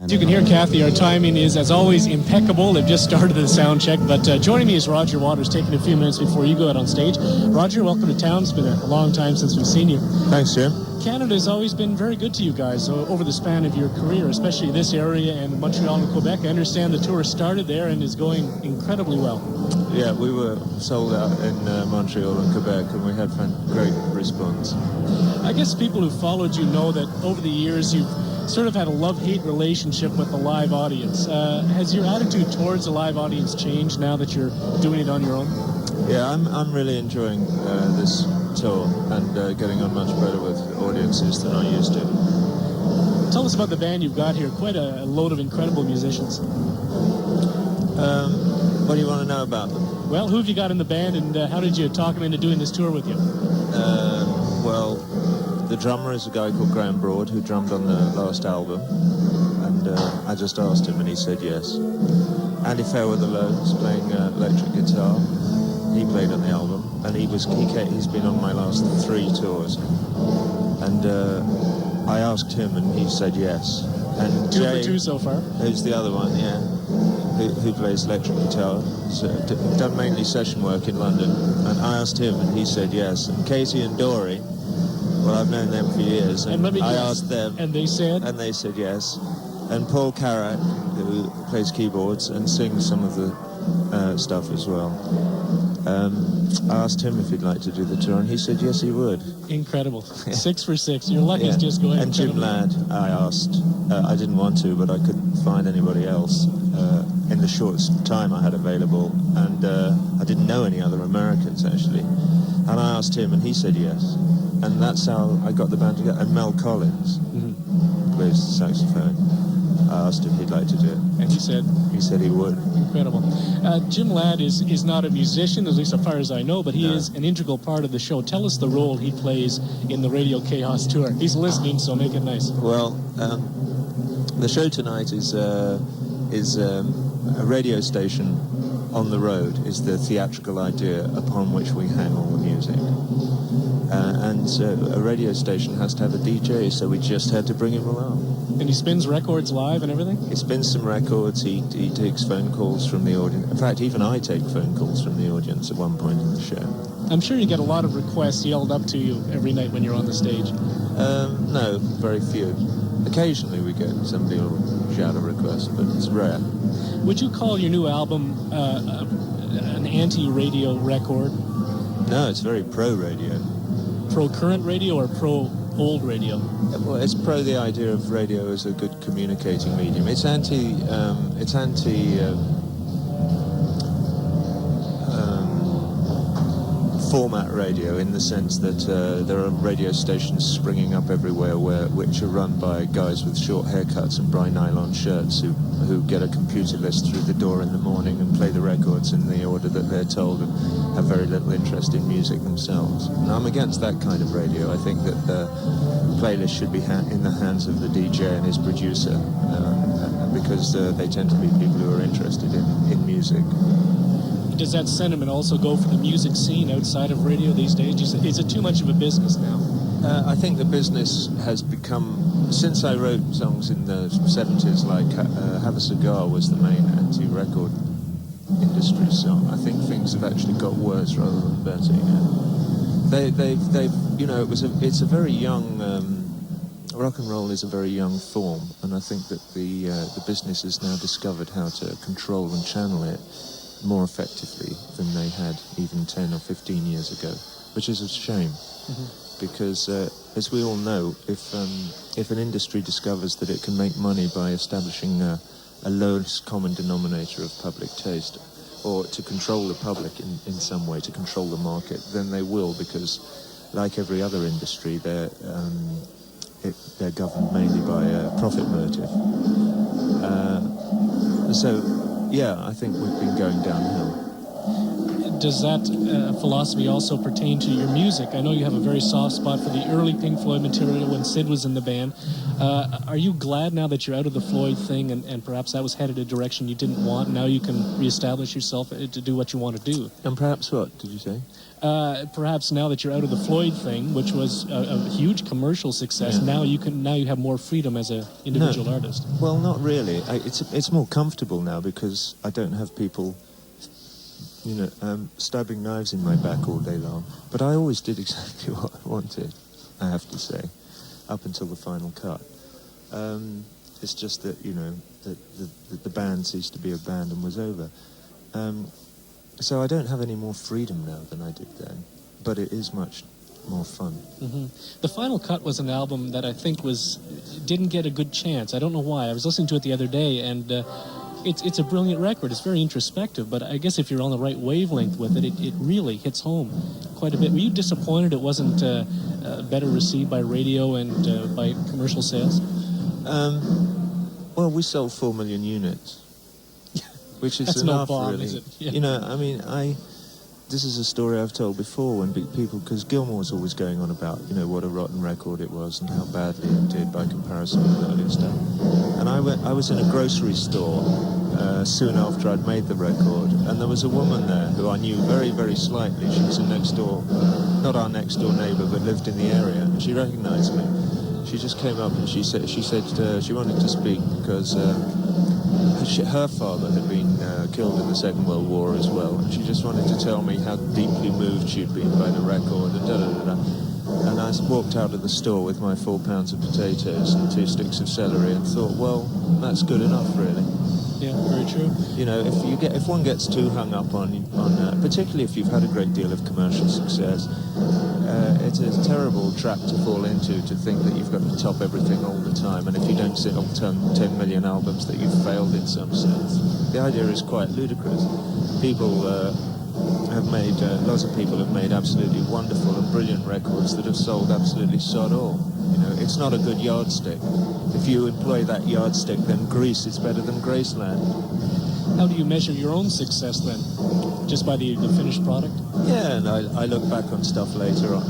You can hear, Kathy, our timing is, as always, impeccable. They've just started the sound check, but joining me is Roger Waters, taking a few minutes before you go out on stage. Roger, welcome to town. It's been a long time since we've seen you. Thanks, Jim. Canada has always been very good to you guys over the span of your career, especially this area and Montreal and Quebec. I understand the tour started there and is going incredibly well. Yeah, we were sold out in Montreal and Quebec, and we had great response. I guess people who followed you know that over the years you've sort of had a love-hate relationship with the live audience. Has your attitude towards the live audience changed now that you're doing it on your own? Yeah, I'm really enjoying this tour and getting on much better with audiences than I used to. Tell us about the band you've got here. Quite a load of incredible musicians. What do you want to know about them? Well, who have you got in the band, and how did you talk them into doing this tour with you? Well, the drummer is a guy called Graham Broad, who drummed on the last album, and I just asked him and he said yes. Andy Fairweather is playing electric guitar. He played on the album, and he's been on my last 3 tours, and I asked him and he said yes. And 2 Jay, for 2 so far. Who's the other one? Yeah, who plays electric guitar. He's done mainly session work in London, and I asked him and he said yes. And Katie and Dory, well, I've known them for years, and I asked them, and they said yes. And Paul Carrack, who plays keyboards and sings some of the stuff as well. I asked him if he'd like to do the tour, and he said yes, he would. Incredible. 6 for 6. Your luck is just going. And Jim Ladd, I asked. I didn't want to, but I couldn't find anybody else in the short time I had available, and I didn't know any other Americans, actually. And I asked him, and he said yes. And that's how I got the band together. And Mel Collins plays the saxophone. I asked him if he'd like to do it. And he said? He said he would. Incredible. Jim Ladd is not a musician, at least as far as I know, but he is an integral part of the show. Tell us the role he plays in the Radio Chaos Tour. He's listening, so make it nice. Well, the show tonight is a radio station on the road is the theatrical idea upon which we hang all the music. And a radio station has to have a DJ, so we just had to bring him along. And he spins records live and everything? He spins some records, he takes phone calls from the audience. In fact, even I take phone calls from the audience at one point in the show. I'm sure you get a lot of requests yelled up to you every night when you're on the stage. No, very few. Occasionally we get somebody will shout a request, but it's rare. Would you call your new album an anti-radio record? No, it's very pro-radio. Pro-current radio or pro-old radio? Well, it's pro the idea of radio as a good communicating medium. It's anti format radio, in the sense that there are radio stations springing up everywhere which are run by guys with short haircuts and bright nylon shirts who get a computer list through the door in the morning and play the records in the order that they're told and have very little interest in music themselves. And I'm against that kind of radio. I think that the playlist should be in the hands of the DJ and his producer, because they tend to be people who are interested in music. Does that sentiment also go for the music scene outside of radio these days? Is it too much of a business now? I think the business has become, since I wrote songs in the 70s, like Have a Cigar was the main anti-record industry song, I think things have actually got worse rather than better. They've you know, it's a very young, rock and roll is a very young form, and I think that the business has now discovered how to control and channel it more effectively than they had even 10 or 15 years ago, which is a shame. Because as we all know, if an industry discovers that it can make money by establishing a lowest common denominator of public taste, or to control the public in some way, to control the market, then they will, because like every other industry, they're governed mainly by a profit motive. So yeah, I think we've been going downhill. does that philosophy also pertain to your music? I know you have a very soft spot for the early Pink Floyd material when Syd was in the band. Are you glad now that you're out of the Floyd thing and perhaps that was headed a direction you didn't want? Now you can reestablish yourself to do what you want to do. And perhaps what, did you say? Perhaps now that you're out of the Floyd thing, which was a huge commercial success, now you have more freedom as an individual artist. Well, not really. It's more comfortable now because I don't have people, stabbing knives in my back all day long. But I always did exactly what I wanted, I have to say, up until the final cut. It's just that, the band ceased to be a band and was over. So I don't have any more freedom now than I did then, but it is much more fun. Mm-hmm. The Final Cut was an album that I think didn't get a good chance. I don't know why. I was listening to it the other day, and it's a brilliant record. It's very introspective, but I guess if you're on the right wavelength with it, it really hits home quite a bit. Were you disappointed it wasn't better received by radio and by commercial sales? Well, we sold 4 million units. Which is That's enough, no bomb, really. Is it? Yeah. This is a story I've told before when people, because Gilmour's always going on about, what a rotten record it was and how badly it did by comparison with earlier stuff. And I was in a grocery store soon after I'd made the record, and there was a woman there who I knew very, very slightly. She was a next door, not our next door neighbour, but lived in the area, and she recognised me. She just came up and she said she wanted to speak because her father had been killed in the Second World War as well, and she just wanted to tell me how deeply moved she'd been by the record, and da-da-da-da. And I walked out of the store with my 4 pounds of potatoes and 2 sticks of celery and thought, well, that's good enough, really. Yeah, very true. If one gets too hung up on particularly if you've had a great deal of commercial success, it's a terrible trap to fall into, to think that you've got to top everything all the time, and if you don't sell 10 million albums that you've failed in some sense. The idea is quite ludicrous. Lots of people have made absolutely wonderful and brilliant records that have sold absolutely sod all. It's not a good yardstick. If you employ that yardstick, then Greece is better than Graceland. How do you measure your own success then? Just by the finished product? Yeah, and I look back on stuff later,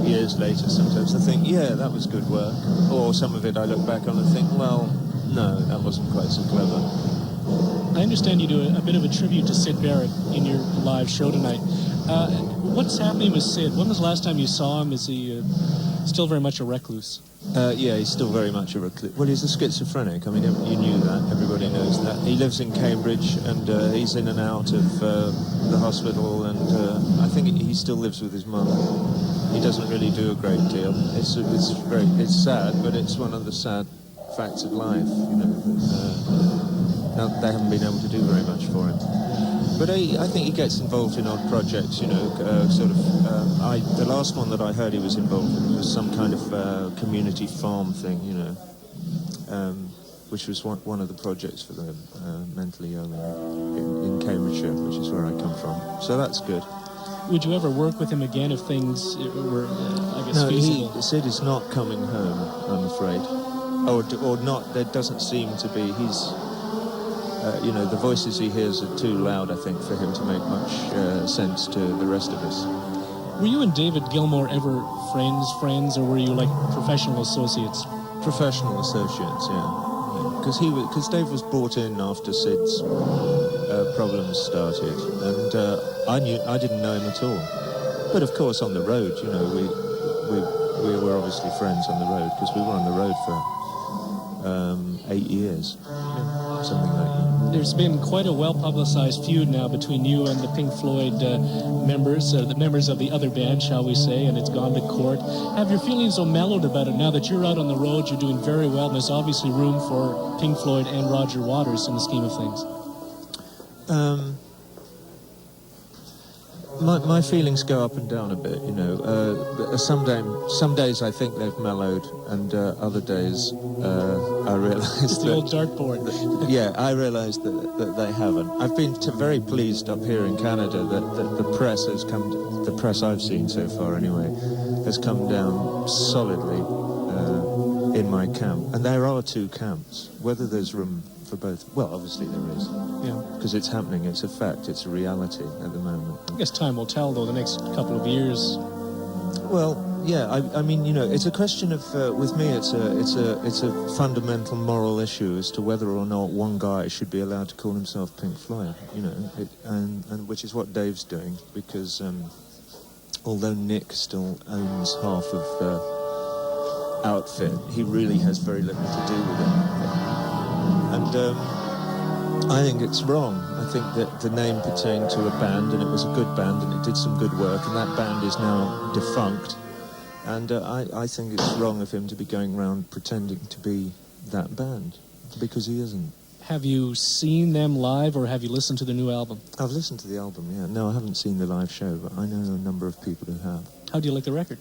years later sometimes. I think, yeah, that was good work. Or some of it I look back on and think, well, no, that wasn't quite so clever. I understand you do a bit of a tribute to Syd Barrett in your live show tonight. What's happening with Syd? When was the last time you saw him? Is he still very much a recluse? Yeah, he's still very much a recluse. Well, he's a schizophrenic. I mean, you knew that. Everybody knows that. He lives in Cambridge, and he's in and out of the hospital, and I think he still lives with his mum. He doesn't really do a great deal. It's sad, but it's one of the sad facts of life, they haven't been able to do very much for him. But I think he gets involved in odd projects, the last one that I heard he was involved in was some kind of community farm thing, which was one of the projects for the mentally ill in Cambridgeshire, which is where I come from. So that's good. Would you ever work with him again if things were, feasible? No, Syd is not coming home, I'm afraid. Or not, there doesn't seem to be. He's... the voices he hears are too loud, I think, for him to make much sense to the rest of us. Were you and David Gilmour ever friends, or were you like professional associates? Professional associates, yeah. Because Dave was brought in after Syd's problems started, and I didn't know him at all. But of course, on the road, we were obviously friends on the road because we were on the road for 8 years, something like that. There's been quite a well-publicized feud now between you and the Pink Floyd members, the members of the other band, shall we say, and it's gone to court. Have your feelings so mellowed about it now that you're out on the road, you're doing very well, and there's obviously room for Pink Floyd and Roger Waters in the scheme of things? My feelings go up and down a bit, Some days I think they've mellowed, and other days I realise it's the old dartboard. I realise that they haven't. I've been very pleased up here in Canada that the press has come. The press I've seen so far, anyway, has come down solidly in my camp. And there are two camps. Whether there's room for both, well, obviously there is. Yeah. Because it's happening, it's a fact, it's a reality at the moment. I guess time will tell, though, the next couple of years. Well, yeah, I mean, you know, it's a question of, with me, it's a fundamental moral issue as to whether or not one guy should be allowed to call himself Pink Floyd, you know, and which is what Dave's doing, because although Nick still owns half of the outfit, he really has very little to do with it. And I think it's wrong. I think that the name pertained to a band, and it was a good band, and it did some good work, and that band is now defunct. And I think it's wrong of him to be going around pretending to be that band, because he isn't. Have you seen them live, or have you listened to the new album? I've listened to the album, yeah. No, I haven't seen the live show, but I know a number of people who have. How do you like the record?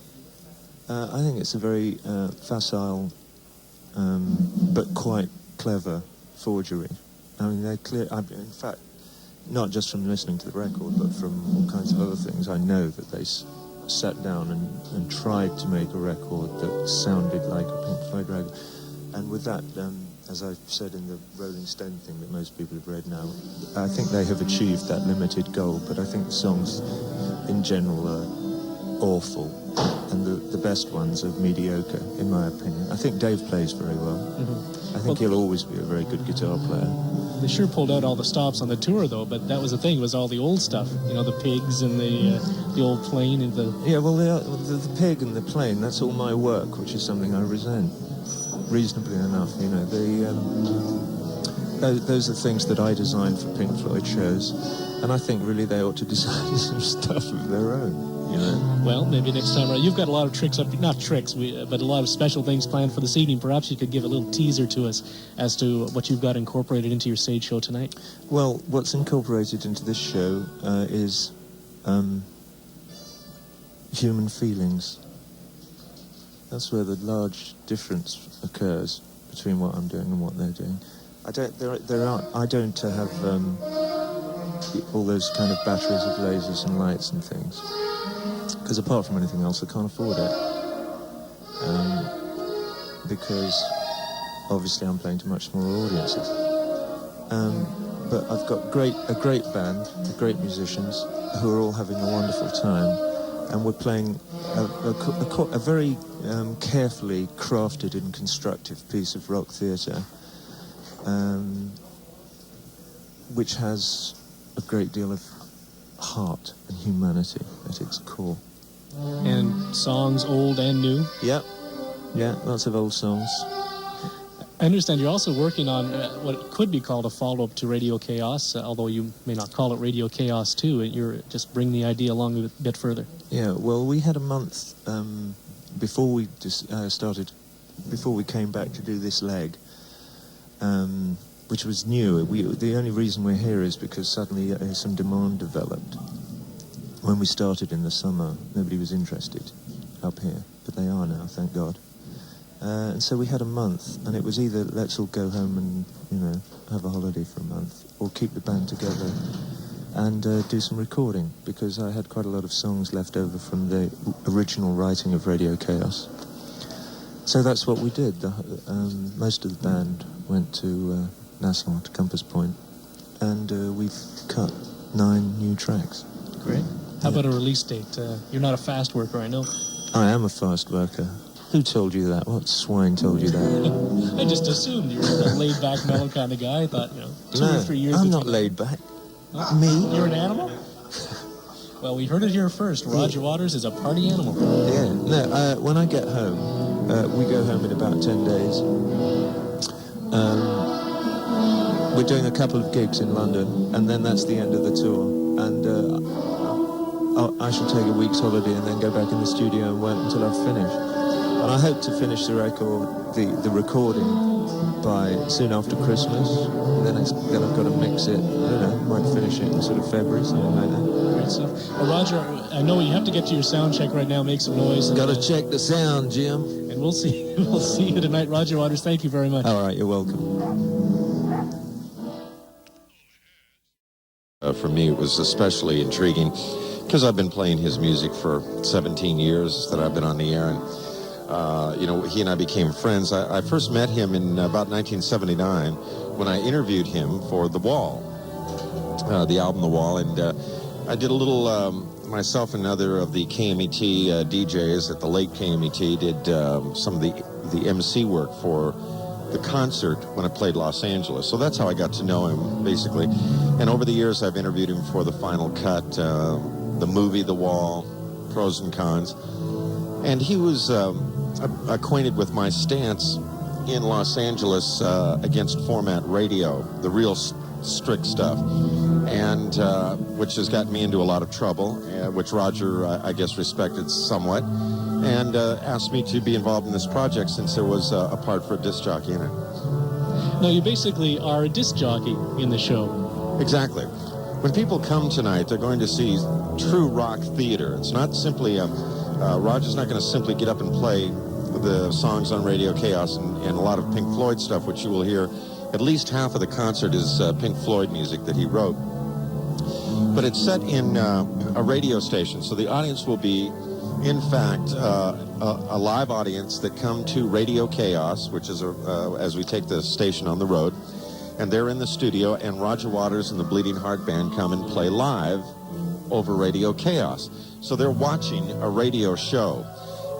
I think it's a very facile but quite clever forgery. I mean, in fact, not just from listening to the record, but from all kinds of other things, I know that they sat down and tried to make a record that sounded like a Pink Floyd record. And with that, as I've said in the Rolling Stone thing that most people have read now, I think they have achieved that limited goal, but I think the songs in general are awful, and the best ones are mediocre, in my opinion. I think Dave plays very well. Mm-hmm. I think he'll always be a very good guitar player. They sure pulled out all the stops on the tour, though, but that was the thing, was all the old stuff. You know, the pigs and the old plane and the... Yeah, well, the pig and the plane, that's all my work, which is something I resent, reasonably enough, you know. Those are things that I designed for Pink Floyd shows, and I think really they ought to design some stuff of their own. You know? Well, maybe next time around. You've got a lot of tricks not tricks, but a lot of special things planned for this evening. Perhaps you could give a little teaser to us as to what you've got incorporated into your stage show tonight. Well, what's incorporated into this show is human feelings. That's where the large difference occurs between what I'm doing and what they're doing. I don't have all those kind of batteries of lasers and lights and things. Because apart from anything else, I can't afford it. Because obviously I'm playing to much smaller audiences. But I've got a great band, great musicians who are all having a wonderful time, and we're playing a very carefully crafted and constructive piece of rock theatre, which has a great deal of heart and humanity at its core. And songs old and new? Yeah, lots of old songs. I understand you're also working on what could be called a follow-up to Radio Chaos, although you may not call it Radio Chaos 2, and you're just bringing the idea along a bit further. Yeah, well, we had a month before we before we came back to do this leg, which was new. The only reason we're here is because suddenly some demand developed. When we started in the summer, nobody was interested up here, but they are now, thank God. And so we had a month, and it was either let's all go home and, you know, have a holiday for a month, or keep the band together and do some recording, because I had quite a lot of songs left over from the original writing of Radio Chaos. So that's what we did. Most of the band went to Nassau, to Compass Point, and we've cut 9 new tracks. Great. How about a release date? You're not a fast worker, I know. I am a fast worker. Who told you that? What swine told you that? I just assumed you were a laid-back, mellow kind of guy. I thought, 2 or 3 years... I'm not laid back. Me? You're an animal? Well, we heard it here first. Roger Waters is a party animal. Yeah. No, when I get home, we go home in about 10 days. We're doing a couple of gigs in London, and then that's the end of the tour. And I shall take a week's holiday and then go back in the studio and work until I've finished. And I hope to finish the record, the recording, by soon after Christmas. And then I've got to mix it. I don't know, might finish it in sort of February, something like that. Great stuff. Well, Roger, I know you have to get to your sound check right now, make some noise. Got to check the sound, Jim. And we'll see you tonight. Roger Waters, thank you very much. All right, you're welcome. For me, it was especially intriguing because I've been playing his music for 17 years that I've been on the air, and he and I became friends. I first met him in about 1979 when I interviewed him for The Wall, the album The Wall, and I did a little, myself and other of the KMET DJs at the late KMET did some of the MC work for the concert when I played Los Angeles. So that's how I got to know him, basically. And over the years, I've interviewed him for The Final Cut, the movie The Wall, Pros and Cons. And he was acquainted with my stance in Los Angeles against format radio, the real strict stuff, and which has gotten me into a lot of trouble, which Roger, I guess, respected somewhat, and asked me to be involved in this project since there was a part for a disc jockey in it. No, you basically are a disc jockey in the show. Exactly. When people come tonight, they're going to see true rock theater. It's not simply Roger's not going to simply get up and play the songs on Radio Chaos and a lot of Pink Floyd stuff, which you will hear. At least half of the concert is Pink Floyd music that he wrote. But it's set in a radio station, so the audience will be, in fact, a live audience that come to Radio Chaos, which is, as we take the station on the road, and they're in the studio, and Roger Waters and the Bleeding Heart Band come and play live over Radio Chaos. So they're watching a radio show.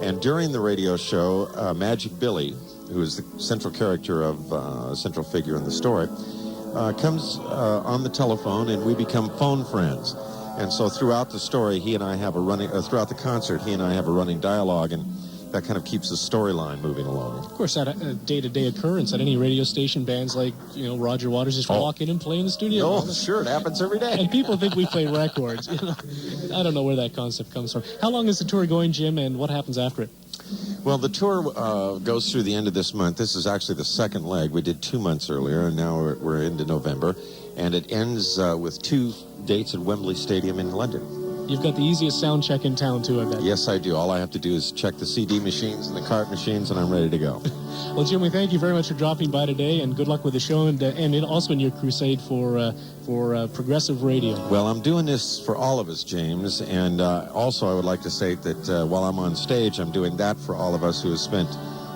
And during the radio show, Magic Billy, who is the central character of central figure in the story, comes on the telephone, and we become phone friends. And so throughout the story, he and I have a running, throughout the concert, he and I have a running dialogue, and that kind of keeps the storyline moving along. Of course, that a day-to-day occurrence at any radio station, bands like, Roger Waters just walk in and play in the studio. Oh, sure, it happens every day. And people think we play records. I don't know where that concept comes from. How long is the tour going, Jim, and what happens after it? Well, the tour goes through the end of this month. This is actually the second leg. We did 2 months earlier, and now we're into November. And it ends with 2 dates at Wembley Stadium in London. You've got the easiest sound check in town, too, I bet. Yes, I do. All I have to do is check the CD machines and the cart machines, and I'm ready to go. Well, Jim, we thank you very much for dropping by today, and good luck with the show, and also in your crusade for progressive radio. Well, I'm doing this for all of us, James, and also I would like to say that while I'm on stage, I'm doing that for all of us who have spent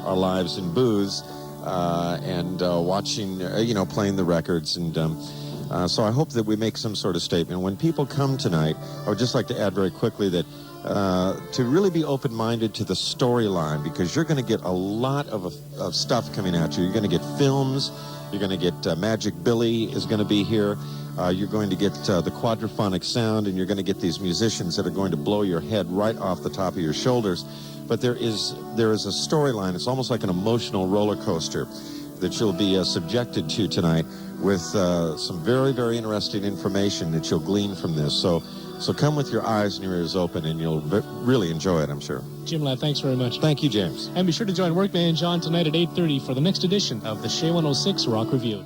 our lives in booths and watching, playing the records, and so I hope that we make some sort of statement. When people come tonight, I would just like to add very quickly that to really be open-minded to the storyline, because you're going to get a lot of stuff coming at you. You're going to get films. You're going to get Magic Billy is going to be here. You're going to get the quadraphonic sound, and you're going to get these musicians that are going to blow your head right off the top of your shoulders. But there is a storyline. It's almost like an emotional roller coaster that you'll be subjected to tonight, with some very, very interesting information that you'll glean from this. So come with your eyes and your ears open, and you'll really enjoy it, I'm sure. Jim Ladd, thanks very much. Thank you, James. And be sure to join Workman and John tonight at 8:30 for the next edition of the Shea 106 Rock Review.